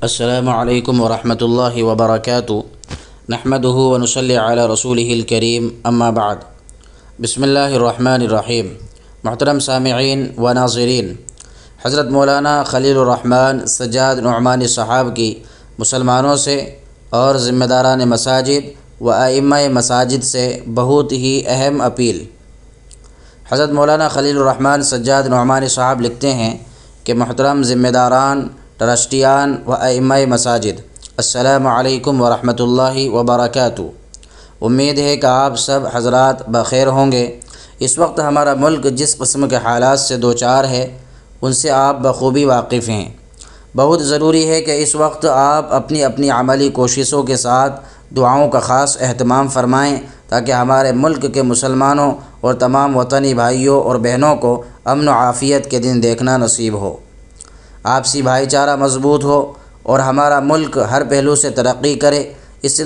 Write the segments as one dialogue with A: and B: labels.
A: السلام علیکم ورحمۃ اللہ وبرکاتہ نحمدہ ونصلی علی رسولہ الکریم اما بعد بسم اللہ الرحمن الرحیم۔ محترم سامعین و ناظرین، حضرت مولانا خلیل الرحمن سجاد نعمانی صاحب کی مسلمانوں سے اور ذمہ داران مساجد و ائمہ مساجد سے بہت ہی اہم اپیل۔ حضرت مولانا خلیل الرحمن سجاد نعمانی صاحب لکھتے ہیں کہ محترم ذمہ داران، ٹرسٹیان و ائمہ مساجد، السلام علیکم ورحمۃ اللہ وبرکاتہ۔ امید ہے کہ آپ سب حضرات بخیر ہوں گے۔ اس وقت ہمارا ملک جس قسم کے حالات سے دوچار ہے ان سے آپ بخوبی واقف ہیں۔ بہت ضروری ہے کہ اس وقت آپ اپنی اپنی عملی کوششوں کے ساتھ دعاؤں کا خاص اہتمام فرمائیں تاکہ ہمارے ملک کے مسلمانوں اور تمام وطنی بھائیوں اور بہنوں کو امن و عافیت کے دن دیکھنا نصیب ہو، آپسی بھائی چارہ مضبوط ہو اور ہمارا ملک ہر پہلو سے ترقی کرے۔ اس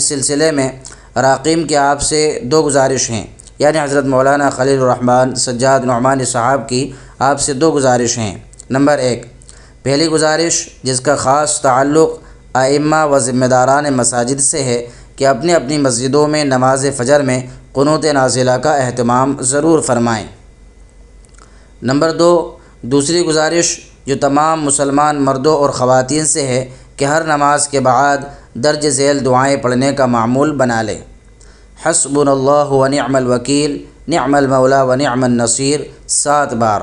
A: سلسلے میں راقیم کے آپ سے دو گزارش ہیں، یعنی حضرت مولانا خلیل الرحمن سجاد نعمانی صاحب کی آپ سے دو گزارش ہیں۔ نمبر 1، پہلی گزارش جس کا خاص تعلق ائمہ و ذمہ داران مساجد سے ہے کہ اپنی اپنی مسجدوں میں نماز فجر میں قنوت نازلہ کا اہتمام ضرور فرمائیں۔ نمبر 2، دوسری گزارش جو تمام مسلمان مردوں اور خواتین سے ہے کہ ہر نماز کے بعد درج ذیل دعائیں پڑھنے کا معمول بنا لیں۔ حسبنا اللہ و نعم الوکیل، نعم المولا و نعم النصیر 7 بار۔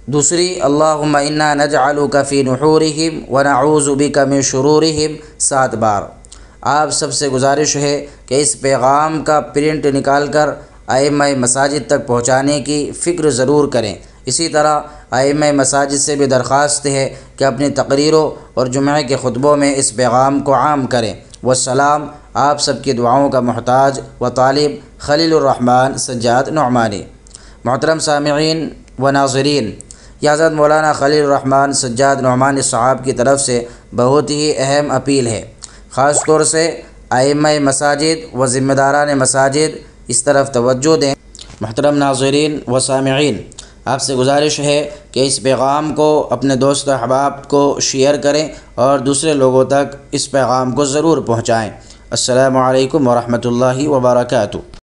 A: دوسری، اللہم انا نجعلک فی نحورہم و نعوذ بک من شرورہم 7 بار۔ آپ سب سے گزارش ہے کہ اس پیغام کا پرنٹ نکال کر ائمہ مساجد تک پہنچانے کی فکر ضرور کریں۔ اسی طرح ائمہ مساجد سے بھی درخواست ہے کہ اپنی تقریروں اور جمعے کے خطبوں میں اس پیغام کو عام کریں۔ والسلام، آپ سب کی دعاؤں کا محتاج و طالب خلیل الرحمن سجاد نعمانی۔ محترم سامعین و ناظرین، یہ حضرت مولانا خلیل الرحمن سجاد نعمانی صاحب کی طرف سے بہت ہی اہم اپیل ہے۔ خاص طور سے ائمہ مساجد و ذمہ داران مساجد اس طرف توجہ دیں۔ محترم ناظرین و سامعین، آپ سے گزارش ہے کہ اس پیغام کو اپنے دوست احباب کو شیئر کریں اور دوسرے لوگوں تک اس پیغام کو ضرور پہنچائیں۔ السلام علیکم ورحمۃ اللہ وبرکاتہ۔